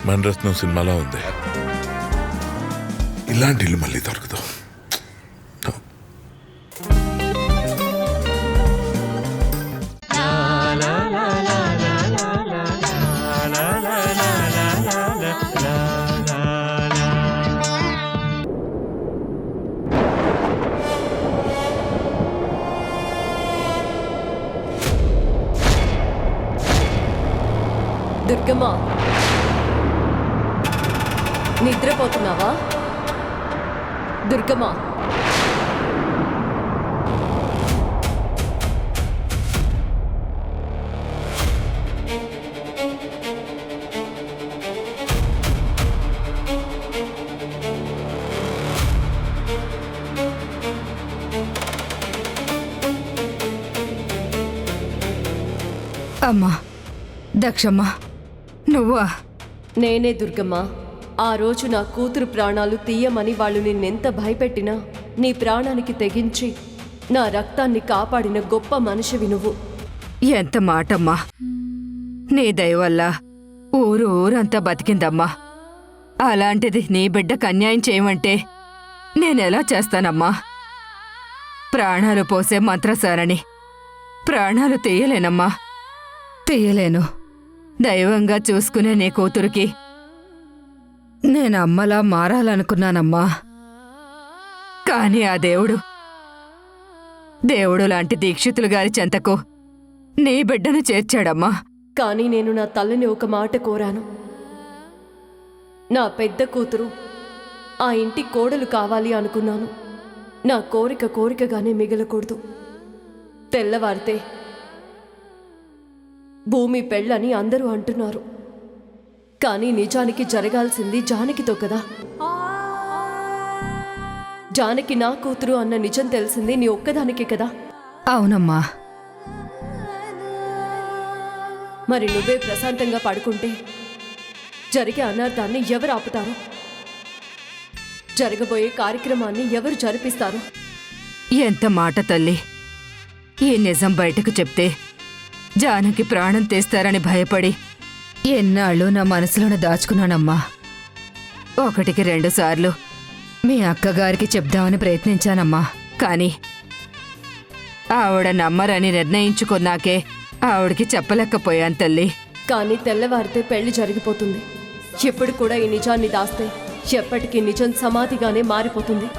మణరత్నం సినిమాలో ఉంది. ఇలాంటి ఇల్లు మళ్ళీ దొరకదు. దుర్గమ్మ, నిద్రపోతున్నావా? దుర్గమ్మ, అమ్మా దక్షమ్మ, నువ్వా? నేనే దుర్గమ్మ. ఆ రోజు నా కూతురు ప్రాణాలు తీయమని వాళ్ళు నిన్నెంత భయపెట్టినా నీ ప్రాణానికి తెగించి నా రక్తాన్ని కాపాడిన గొప్ప మనిషివి నువ్వు. ఎంత మాటమ్మా! నీ దయ వల్ల ఊరంతా బతికిందమ్మా. అలాంటిది నీ బిడ్డకు అన్యాయం చేయమంటే నేనెలా చేస్తానమ్మా? ప్రాణాలు పోసే మంత్రసారని ప్రాణాలు తీయలేనమ్మా, తీయలేను. దైవంగా చూసుకునే నీ కూతురికి నేను అమ్మలా మారాలనుకున్నానమ్మా. కాని ఆ దేవుడు లాంటి దీక్షితులు గారి చెంతకు నీ బిడ్డను చేర్చాడమ్మా. కానీ నేను నా తల్లిని ఒక మాట కోరాను. నా పెద్ద కూతురు ఆ ఇంటి కోడలు కావాలి అనుకున్నాను. నా కోరికగానే మిగలకూడదు. తెల్లవారితే భూమి పెళ్ళని అందరూ అంటున్నారు. కానీ నిజానికి జరగాల్సింది జానకితో కదా. జానకి నా కూతురు అన్న నిజం తెలిసింది నీ ఒక్కదానికే కదా. అవునమ్మా. మరి నువ్వే ప్రశాంతంగా పడుకుంటే జరిగే అనర్థాన్ని ఎవరు ఆపుతారు? జరగబోయే కార్యక్రమాన్ని ఎవరు జరిపిస్తారు? ఎంత మాట తల్లి! ఈ నిజం బయటకు చెప్తే జానకి ప్రాణం తీస్తారని భయపడి ఎన్నాళ్ళు నా మనసులోనే దాచుకున్నానమ్మా. 1కి 2 సార్లు మీ అక్కగారికి చెప్దామని ప్రయత్నించానమ్మా. కాని ఆవిడ నమ్మరని నిర్ణయించుకున్నాకే ఆవిడకి చెప్పలేకపోయాను తల్లి. కానీ తెల్లవారితే పెళ్లి జరిగిపోతుంది. ఎప్పుడు కూడా ఈ నిజాన్ని దాస్తే ఎప్పటికీ నిజం సమాధిగానే మారిపోతుంది.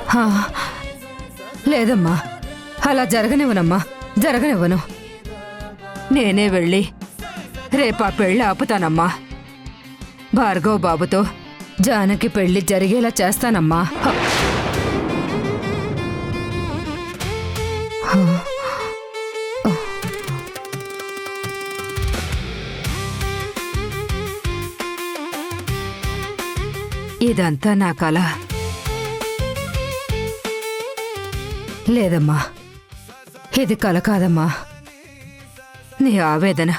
లేదమ్మా, అలా జరగనివ్వనమ్మా, జరగనివ్వను. నేనే వెళ్ళి రేపా పెళ్ళి ఆపుతానమ్మా. భార్గవ్ బాబుతో జానకి పెళ్లి జరిగేలా చేస్తానమ్మా. ఇదంతా నా కల. లేదమ్మా, ఇది కల కాదమ్మా. నీ ఆవేదన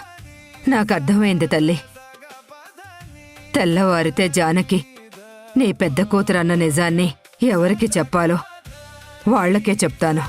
నాకు అర్థమైంది తల్లి. తెల్లవారితే జానకి నీ పెద్ద కూతురన్న నిజాన్ని ఎవరికి చెప్పాలో వాళ్లకే చెప్తాను.